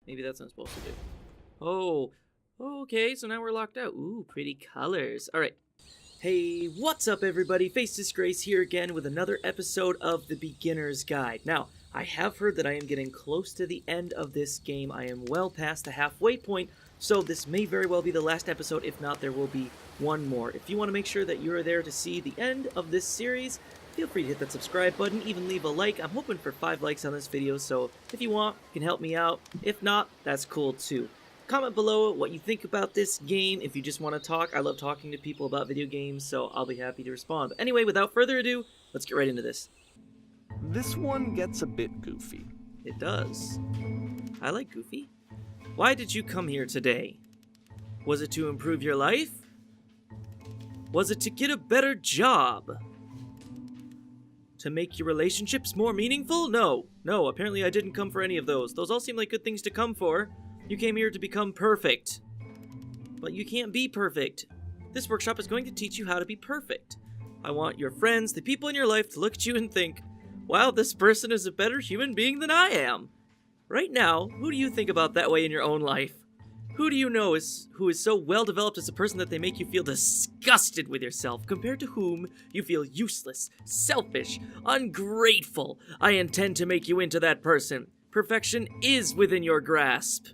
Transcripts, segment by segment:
Maybe that's what I'm supposed to do. Oh, okay, so now we're locked out. Ooh, pretty colors. All right. Hey, what's up, everybody? FaceDisgrace here again with another episode of The Beginner's Guide. Now, I have heard that I am getting close to the end of this game. I am well past the halfway point, so this may very well be the last episode. If not, there will be one more. If you want to make sure that you're there to see the end of this series, feel free to hit that subscribe button, even leave a like. I'm hoping for 5 likes on this video, so if you want, you can help me out. If not, that's cool too. Comment below what you think about this game. If you just want to talk, I love talking to people about video games, so I'll be happy to respond. But anyway, without further ado, let's get right into this. This one gets a bit goofy. It does. I like Goofy. Why did you come here today? Was it to improve your life? Was it to get a better job? To make your relationships more meaningful? No, apparently I didn't come for any of those. Those all seem like good things to come for. You came here to become perfect. But you can't be perfect. This workshop is going to teach you how to be perfect. I want your friends, the people in your life, to look at you and think, wow, this person is a better human being than I am. Right now, who do you think about that way in your own life? Who do you know who is so well developed as a person that they make you feel disgusted with yourself, compared to whom you feel useless, selfish, ungrateful? I intend to make you into that person. Perfection is within your grasp.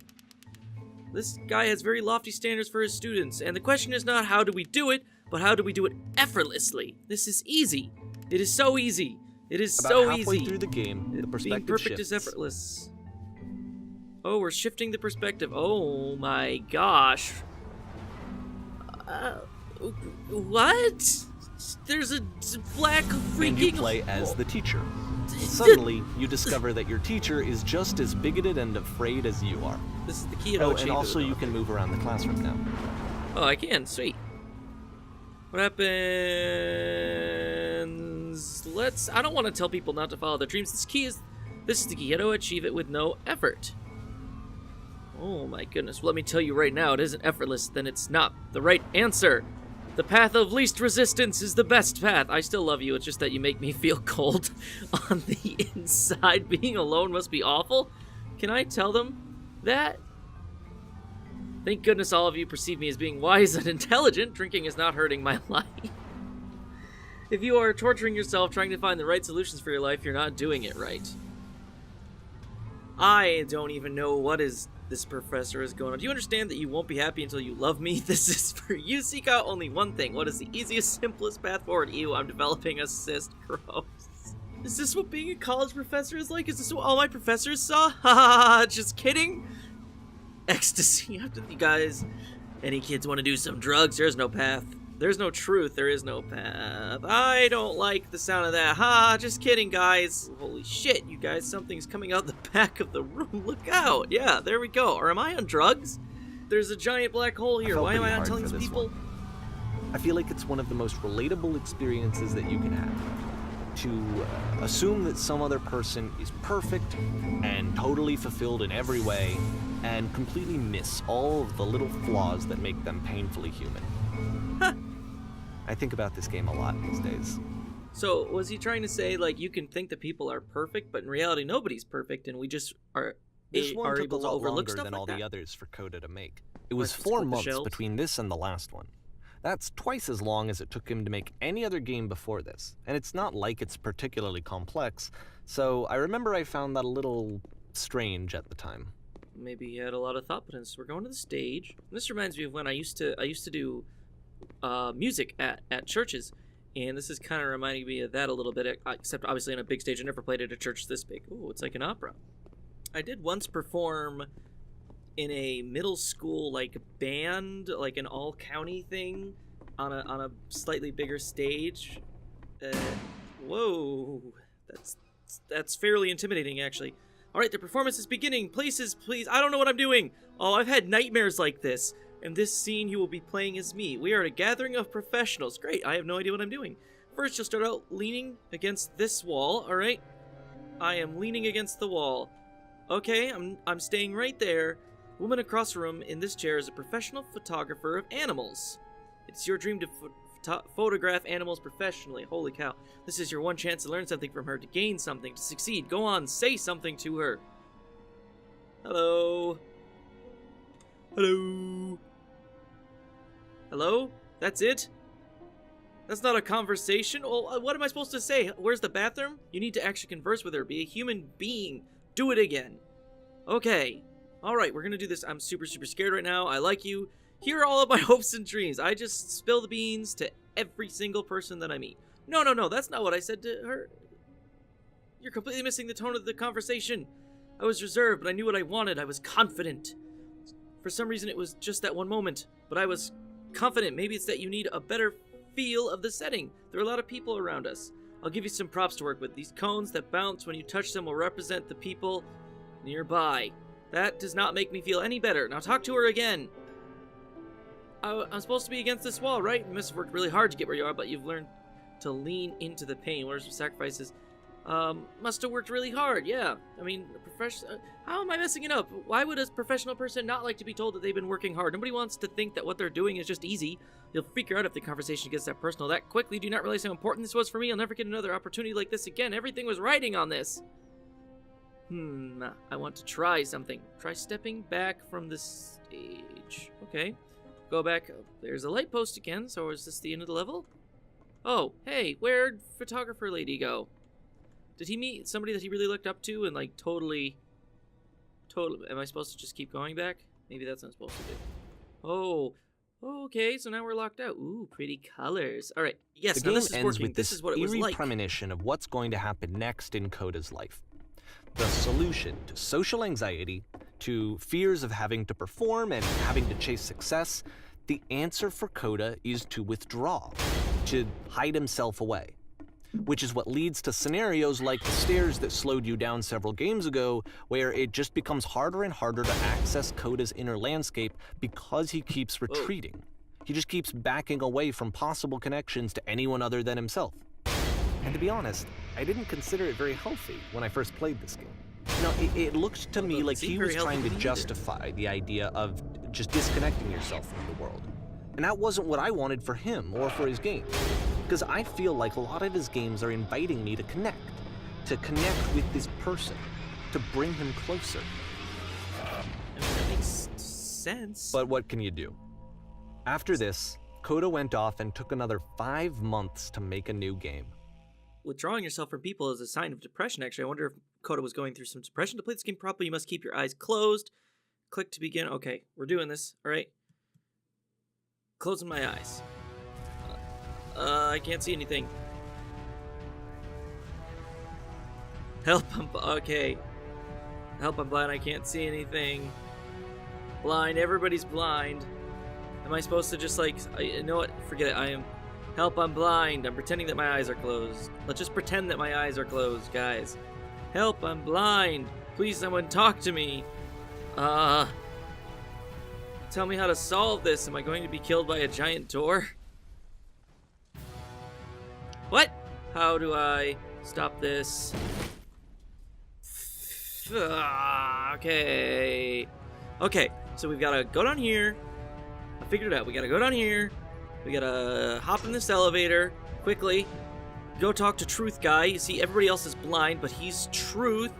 This guy has very lofty standards for his students, and the question is not how do we do it, but how do we do it effortlessly? This is easy. It is so easy. It is About so halfway easy. through the game, the perspective Being perfect shifts. is effortless. Oh, we're shifting the perspective. Oh my gosh. What? There's a black freaking... And you play as the teacher. Suddenly, you discover that your teacher is just as bigoted and afraid as you are. This is the key. Oh, and also you can move around the classroom now. Oh, I can. Sweet. What happens? I don't want to tell people not to follow their dreams. This is the key. How to achieve it with no effort. Oh my goodness. Well, let me tell you right now, it isn't effortless, then it's not the right answer. The path of least resistance is the best path. I still love you, it's just that you make me feel cold on the inside. Being alone must be awful. Can I tell them that? Thank goodness all of you perceive me as being wise and intelligent. Drinking is not hurting my life. If you are torturing yourself trying to find the right solutions for your life, you're not doing it right. I don't even know what this professor is going on. Do you understand that you won't be happy until you love me? This is for you. Seek out only one thing. What is the easiest, simplest path forward? Ew, I'm developing a cyst. Gross. Is this what being a college professor is like? Is this what all my professors saw? Haha, just kidding. Ecstasy. After you guys, any kids want to do some drugs? There's no path. There's no truth. There is no path. I don't like the sound of that. Ha, just kidding, guys. Holy shit, you guys. Something's coming out the back of the room. Look out. Yeah, there we go. Or am I on drugs? There's a giant black hole here. Why am I not telling these people? I feel like it's one of the most relatable experiences that you can have. To assume that some other person is perfect and totally fulfilled in every way, and completely miss all of the little flaws that make them painfully human. Huh. I think about this game a lot these days. So, was he trying to say, like, you can think that people are perfect, but in reality nobody's perfect, and we just are able to overlook stuff than like all that? The others for Coda to make. It was 4 months between this and the last one. That's twice as long as it took him to make any other game before this, and it's not like it's particularly complex, so I remember I found that a little strange at the time. Maybe he had a lot of thoughtfulness. We're going to the stage. This reminds me of when I used to do music at churches, and this is kind of reminding me of that a little bit, except obviously on a big stage. I never played at a church this big. Ooh, it's like an opera. I did once perform in a middle school like band, like an all-county thing on a slightly bigger stage. Whoa, that's fairly intimidating, actually. All right, the performance is beginning. Places, please. I don't know what I'm doing. Oh, I've had nightmares like this. In this scene, you will be playing as me. We are a gathering of professionals. Great, I have no idea what I'm doing. First, you'll start out leaning against this wall, all right? I am leaning against the wall. Okay, I'm staying right there. Woman across the room in this chair is a professional photographer of animals. It's your dream to photograph animals professionally. Holy cow. This is your one chance to learn something from her, to gain something, to succeed. Go on, say something to her. Hello? Hello? Hello? That's it? That's not a conversation? Well, what am I supposed to say? Where's the bathroom? You need to actually converse with her. Be a human being. Do it again. Okay. Alright, we're gonna do this. I'm super, super scared right now. I like you. Here are all of my hopes and dreams. I just spill the beans to every single person that I meet. No, that's not what I said to her. You're completely missing the tone of the conversation. I was reserved, but I knew what I wanted. I was confident. For some reason, it was just that one moment. But I was confident. Maybe it's that you need a better feel of the setting. There are a lot of people around us. I'll give you some props to work with. These cones that bounce when you touch them will represent the people nearby. That does not make me feel any better. Now talk to her again. I'm supposed to be against this wall, right? You must have worked really hard to get where you are, but you've learned to lean into the pain. What are some sacrifices? Must have worked really hard, yeah. I mean, how am I messing it up? Why would a professional person not like to be told that they've been working hard? Nobody wants to think that what they're doing is just easy. You'll figure out if the conversation gets that personal that quickly. Do you not realize how important this was for me? I'll never get another opportunity like this again. Everything was riding on this. I want to try something. Try stepping back from the stage. Okay. Go back. There's a light post again, so is this the end of the level? Oh, hey, where'd photographer lady go? Did he meet somebody that he really looked up to and, like, totally... Am I supposed to just keep going back? Maybe that's what I'm supposed to do. Oh, okay, so now we're locked out. Ooh, pretty colors. All right, yes, the now game this is ends working. with This is what it was like. premonition of what's going to happen next in Coda's life. The solution to social anxiety, to fears of having to perform and having to chase success, the answer for Coda is to withdraw, to hide himself away. Which is what leads to scenarios like the stairs that slowed you down several games ago, where it just becomes harder and harder to access Coda's inner landscape because he keeps retreating. He just keeps backing away from possible connections to anyone other than himself. And to be honest, I didn't consider it very healthy when I first played this game. You know, it looked to me like he was trying to justify the idea of just disconnecting yourself from the world. And that wasn't what I wanted for him or for his game. Because I feel like a lot of his games are inviting me to connect with this person, to bring him closer. I mean, that makes sense. But what can you do? After this, Coda went off and took another 5 months to make a new game. Withdrawing yourself from people is a sign of depression, actually. I wonder if Coda was going through some depression. To play this game properly, you must keep your eyes closed. Click to begin. Okay, we're doing this, all right? Closing my eyes. I can't see anything. Help, okay. Help, I'm blind, I can't see anything. Blind, everybody's blind. Am I supposed to just, like, you know what? Forget it, I am... Help, I'm blind. I'm pretending that my eyes are closed. Let's just pretend that my eyes are closed, guys. Help, I'm blind. Please, someone talk to me. Tell me how to solve this. Am I going to be killed by a giant door? What? How do I stop this? Okay. Okay, so we've got to go down here. I figured it out. We got to go down here. We got to hop in this elevator quickly. Go talk to Truth Guy. You see, everybody else is blind, but he's Truth.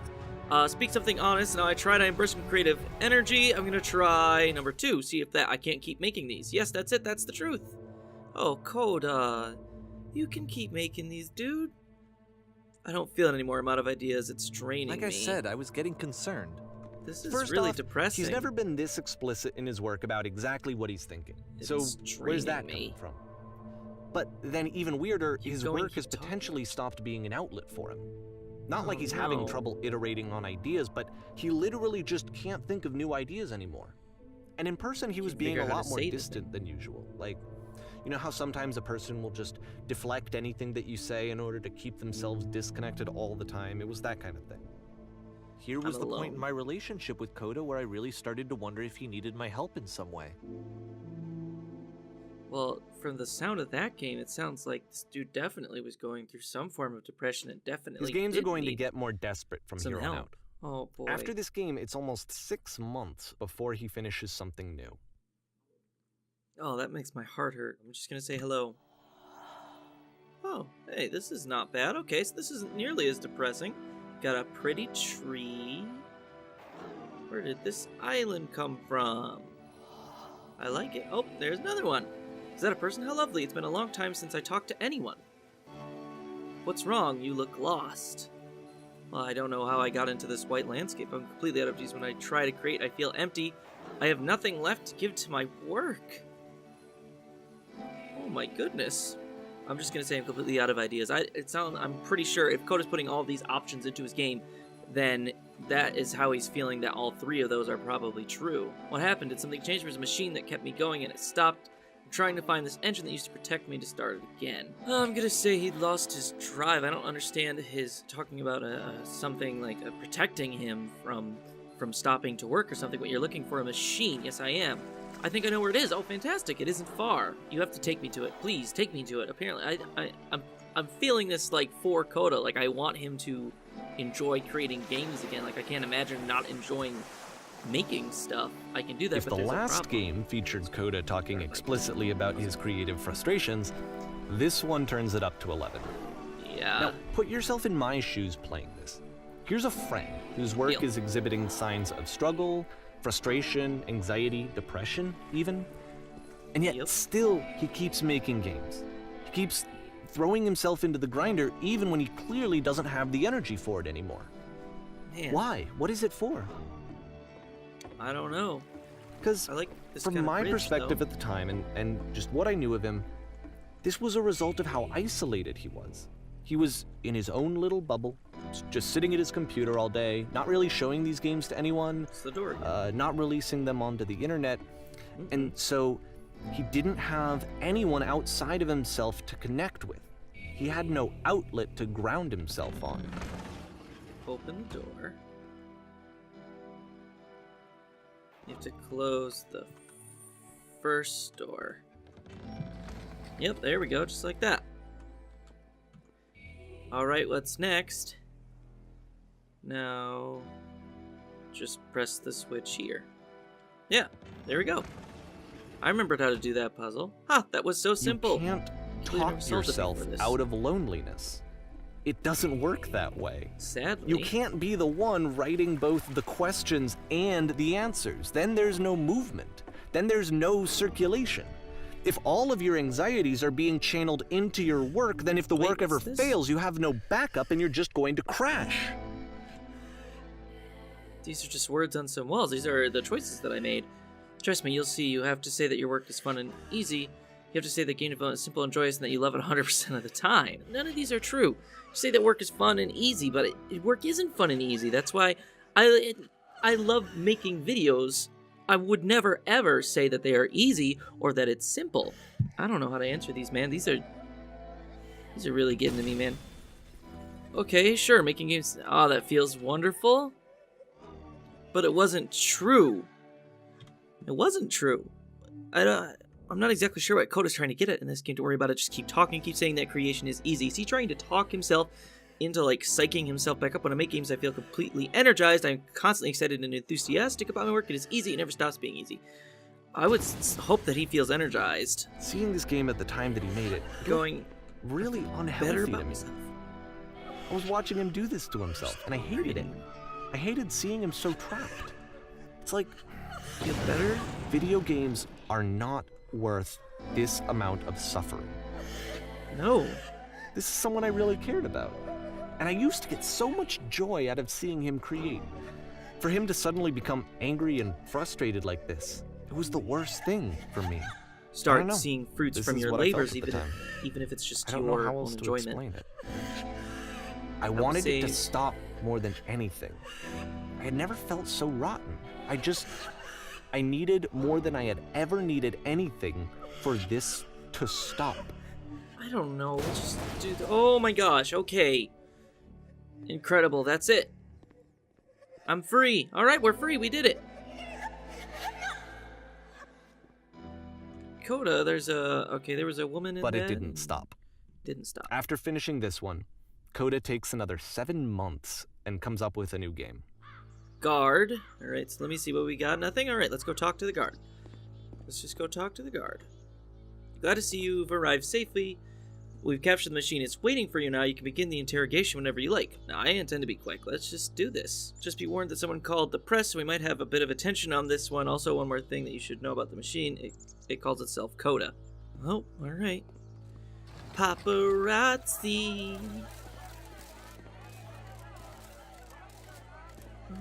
Speak something honest. Now I try to embrace some creative energy. I'm going to try number 2. See if I can't keep making these. Yes, that's it. That's the truth. Oh, Coda. You can keep making these, dude. I don't feel it anymore. I'm out of ideas. It's draining me. Like I said, I was getting concerned. This is First really off, depressing. He's never been this explicit in his work about exactly what he's thinking. So where's that coming from? But then even weirder, his work has potentially stopped being an outlet for him. Not like he's having trouble iterating on ideas, but he literally just can't think of new ideas anymore. And in person, he was being a lot more distant than usual. Like, you know how sometimes a person will just deflect anything that you say in order to keep themselves disconnected all the time? It was that kind of thing. Here was the point in my relationship with Coda where I really started to wonder if he needed my help in some way. Well, from the sound of that game, it sounds like this dude definitely was going through some form of depression and definitely his games are going to get more desperate from here on out. Oh, boy. After this game, it's almost 6 months before he finishes something new. Oh, that makes my heart hurt. I'm just gonna say hello. Oh, hey, this is not bad. Okay, so this isn't nearly as depressing. Got a pretty tree. Where did this island come from? I like it. Oh, there's another one. Is that a person? How lovely. It's been a long time since I talked to anyone. What's wrong? You look lost. Well, I don't know how I got into this white landscape. I'm completely out of ideas. When I try to create, I feel empty. I have nothing left to give to my work. Oh my goodness. I'm just gonna say I'm completely out of ideas. I'm pretty sure if Coda's putting all these options into his game, then that is how he's feeling that all three of those are probably true. What happened? Did something change? There was a machine that kept me going and it stopped. I'm trying to find this engine that used to protect me to start it again. I'm gonna say he lost his drive. I don't understand his talking about something like protecting him from stopping to work or something. But you're looking for a machine. Yes, I am. I think I know where it is. Oh, fantastic. It isn't far. You have to take me to it. Please, take me to it. Apparently, I'm feeling this, like, for Coda. Like, I want him to enjoy creating games again. Like, I can't imagine not enjoying making stuff. I can do that, if but the there's a last problem. game featured Coda talking explicitly about his creative frustrations, this one turns it up to 11. Yeah. Now, put yourself in my shoes playing this. Here's a friend whose work Yep. is exhibiting signs of struggle, frustration, anxiety, depression, even. And yet, Yep. still, he keeps making games. He keeps throwing himself into the grinder even when he clearly doesn't have the energy for it anymore. Man, Why? What is it for? I don't know. Because I like this from kind of my bridge, perspective though. at the time, and just what I knew of him, this was a result of how isolated he was. He was in his own little bubble, just sitting at his computer all day, not really showing these games to anyone, It's the door again. not releasing them onto the internet, and so he didn't have anyone outside of himself to connect with. He had no outlet to ground himself on. Open the door. You have to close the first door. Yep, there we go, just like that. Alright, what's next? Now, just press the switch here. Yeah, there we go. I remembered how to do that puzzle. Ha, that was so simple. You can't Really never talk solved it yourself before this. out of loneliness. It doesn't work that way. Sadly. You can't be the one writing both the questions and the answers. Then there's no movement. Then there's no circulation. If all of your anxieties are being channeled into your work, then if the Wait, work ever what's this? fails, you have no backup and you're just going to crash. These are just words on some walls. These are the choices that I made. Trust me, you'll see. You have to say that your work is fun and easy. You have to say that game development is simple and joyous and that you love it 100% of the time. None of these are true. You say that work is fun and easy, but work isn't fun and easy. That's why I love making videos. I would never ever say that they are easy or that it's simple. I don't know how to answer these, man. These are really getting to me, man. Okay, sure, making games. Oh, that feels wonderful. But it wasn't true. It wasn't true. I'm not exactly sure what Coda's trying to get at in this game. Don't worry about it. Just keep talking. Keep saying that creation is easy. Is he trying to talk himself into, like, psyching himself back up? When I make games, I feel completely energized. I'm constantly excited and enthusiastic about my work. It is easy. It never stops being easy. I would hope that he feels energized. Seeing this game at the time that he made it, Going really better unhealthy to about me. himself. I was watching him do this to himself, and I hated it. I hated seeing him so trapped. It's like, Feel better? video games are not worth this amount of suffering. No. This is someone I really cared about. And I used to get so much joy out of seeing him create. For him to suddenly become angry and frustrated like this, it was the worst thing for me. I Start don't know. seeing fruits This from is your what I felt labors, at the even time. if it's just I don't know your how own else to enjoyment. explain it. I would wanted it to say- stop more than anything. I had never felt so rotten. I needed more than I had ever needed anything for this to stop. I don't know. Just do. Oh my gosh. Okay. Incredible. That's it. I'm free. All right, we're free. We did it. Coda, there was a woman in But bed it didn't and stop. Didn't stop. After finishing this one, Coda takes another 7 months and comes up with a new game. Guard. All right, so let me see what we got. Nothing. All right, let's go talk to the guard. Let's just go talk to the guard. Glad to see you've arrived safely. We've captured the machine. It's waiting for you now. You can begin the interrogation whenever you like. Now, I intend to be quick. Let's just do this. Just be warned that someone called the press, so we might have a bit of attention on this one. Also, one more thing that you should know about the machine. It calls itself Coda. Oh, alright. Paparazzi.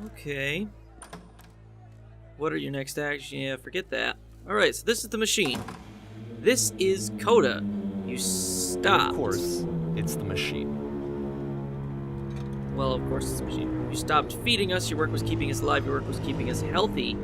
Okay. What are your next actions? Yeah, forget that. Alright, so this is the machine. This is Coda. You stop. Of course, it's the machine. Well, of course it's the machine. You stopped feeding us. Your work was keeping us alive. Your work was keeping us healthy.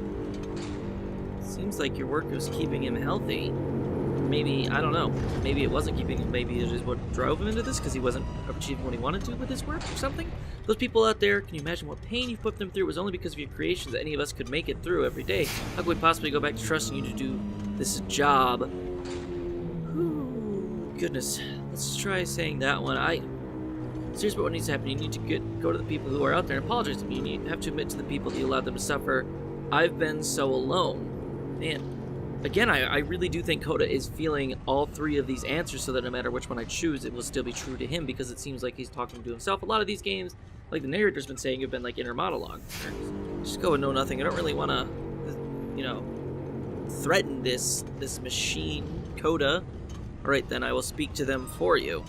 Seems like your work was keeping him healthy. Maybe, I don't know. Maybe it wasn't keeping him. Maybe it is what drove him into this because he wasn't achieving what he wanted to with his work or something. Those people out there, can you imagine what pain you put them through? It was only because of your creations that any of us could make it through every day. How could we possibly go back to trusting you to do this job? Goodness, let's try saying that one. Here's what needs to happen. You need to go to the people who are out there and apologize to them. You have to admit to the people that you allowed them to suffer. I've been so alone. Man, again, I really do think Coda is feeling all three of these answers so that no matter which one I choose, it will still be true to him because it seems like he's talking to himself. A lot of these games, like the narrator's been saying, have been like inner monologue. Just go and know nothing. I don't really want to, threaten this machine, Coda. Alright then, I will speak to them for you.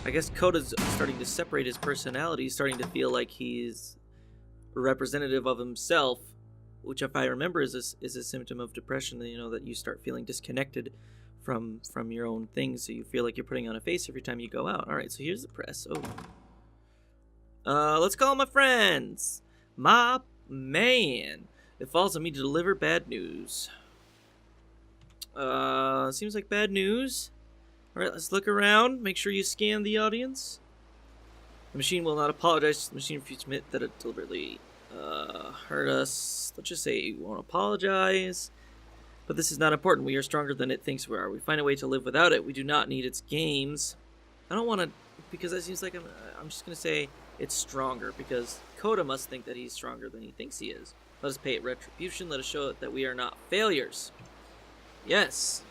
I guess Coda's starting to separate his personality. He's starting to feel like he's representative of himself, which if I remember is a symptom of depression, that you start feeling disconnected from your own things, so you feel like you're putting on a face every time you go out. Alright, so here's the press. Let's call my friends. My man. It falls on me to deliver bad news. Seems like bad news. Alright, let's look around. Make sure you scan the audience. The machine will not apologize. The machine refused to admit that it deliberately hurt us. Let's just say it won't apologize. But this is not important. We are stronger than it thinks we are. We find a way to live without it. We do not need its games. I don't want to, because it seems like I'm just going to say it's stronger, because Coda must think that he's stronger than he thinks he is. Let us pay it retribution. Let us show it that we are not failures. Yes.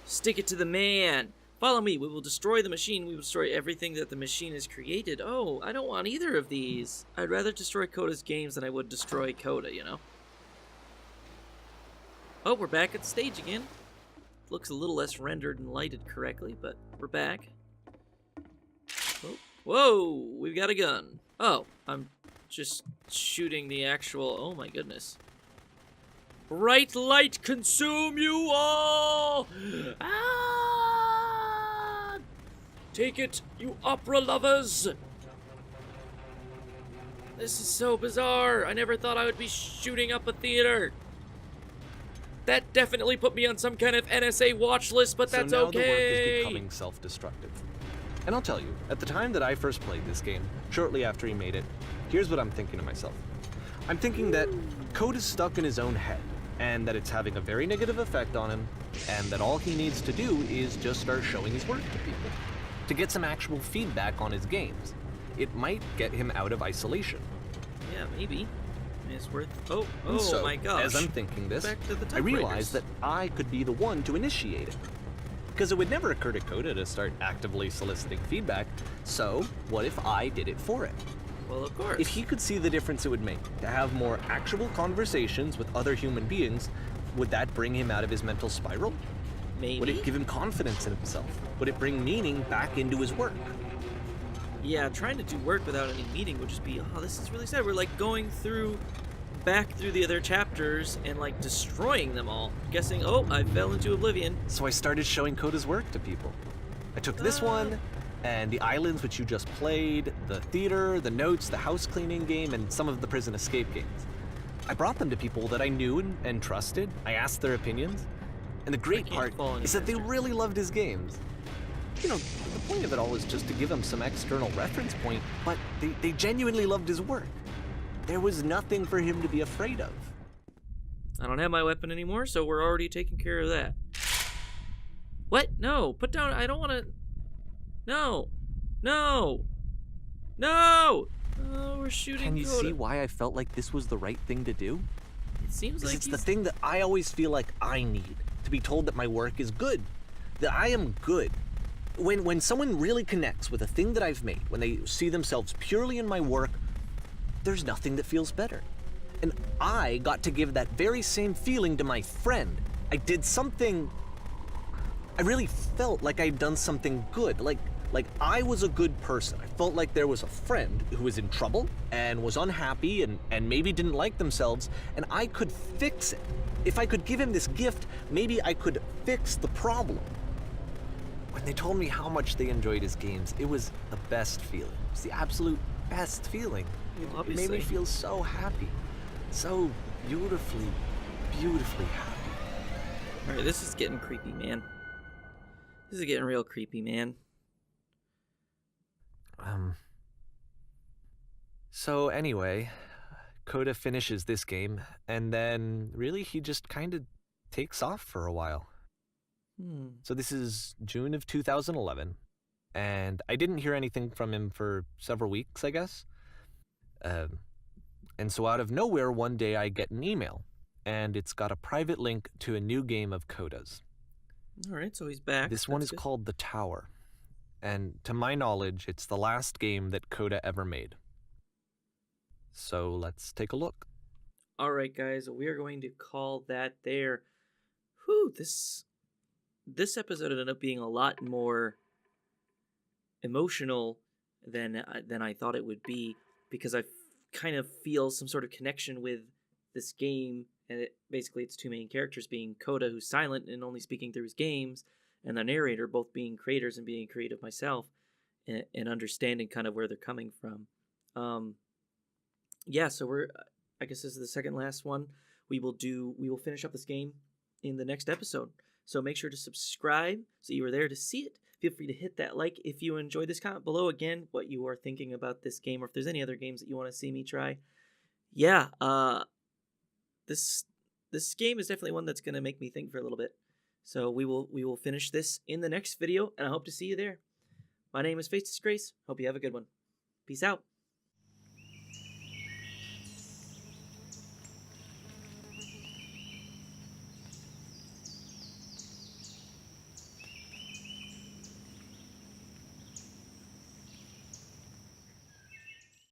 Stick it to the man. Follow me. We will destroy the machine. We will destroy everything that the machine has created. Oh, I don't want either of these. I'd rather destroy Coda's games than I would destroy Coda, Oh, we're back at the stage again. Looks a little less rendered and lighted correctly, but we're back. Oh. Whoa, we've got a gun. Oh, I'm just shooting the actual... Oh my goodness. Bright light consume you all! Ah! Take it, you opera lovers! This is so bizarre. I never thought I would be shooting up a theater. That definitely put me on some kind of NSA watch list, but that's so now okay. the work is becoming self-destructive. And I'll tell you, at the time that I first played this game, shortly after he made it, here's what I'm thinking to myself. I'm thinking that Code is stuck in his own head, and that it's having a very negative effect on him, and that all he needs to do is just start showing his work to people, to get some actual feedback on his games. It might get him out of isolation. Yeah, maybe. It's worth... Oh So, my gosh. as I'm thinking this, Back to the I realized that I could be the one to initiate it. Because it would never occur to Coda to start actively soliciting feedback, so what if I did it for it? Well, of course. If he could see the difference it would make to have more actual conversations with other human beings, would that bring him out of his mental spiral? Maybe. Would it give him confidence in himself? Would it bring meaning back into his work? Yeah, trying to do work without any meaning would just be, oh, this is really sad. We're like going back through the other chapters and like destroying them all. Guessing, oh, I fell into oblivion. So I started showing Coda's work to people. I took this one, and the islands which you just played, the theater, the notes, the house cleaning game, and some of the prison escape games. I brought them to people that I knew and trusted. I asked their opinions. And the great part is that they really loved his games. The point of it all is just to give him some external reference point, but they genuinely loved his work. There was nothing for him to be afraid of. I don't have my weapon anymore, so we're already taking care of that. What? No, put down, I don't want to... No! No! No! Oh, we're shooting Can you Coda. see why I felt like this was the right thing to do? It seems like it's the thing that I always feel like I need, to be told that my work is good, that I am good. When someone really connects with a thing that I've made, when they see themselves purely in my work, there's nothing that feels better. And I got to give that very same feeling to my friend. I did something... I really felt like I'd done something good, like I was a good person. I felt like there was a friend who was in trouble and was unhappy and maybe didn't like themselves, and I could fix it. If I could give him this gift, maybe I could fix the problem. When they told me how much they enjoyed his games, it was the best feeling. It was the absolute best feeling. It made me feel so happy. So beautifully, beautifully happy. Alright, this is getting creepy, man. This is getting real creepy, man. So anyway, Coda finishes this game, and then really he just kind of takes off for a while. So this is June of 2011, and I didn't hear anything from him for several weeks, I guess. And so out of nowhere, one day I get an email, and it's got a private link to a new game of Coda's. Alright, so he's back. This one is called The Tower, and to my knowledge, it's the last game that Coda ever made. So let's take a look. Alright, guys, we are going to call that there. Whew, this episode ended up being a lot more emotional than I thought it would be, because I kind of feel some sort of connection with this game, and basically it's two main characters being Coda, who's silent and only speaking through his games, and the narrator, both being creators and being creative myself, and understanding kind of where they're coming from. Yeah, so I guess this is the second last one. We will finish up this game in the next episode. So make sure to subscribe so you are there to see it. Feel free to hit that like if you enjoyed this. Comment below again what you are thinking about this game, or if there's any other games that you want to see me try. Yeah, this game is definitely one that's going to make me think for a little bit. So we will finish this in the next video, and I hope to see you there. My name is FaceDisgrace. Hope you have a good one. Peace out.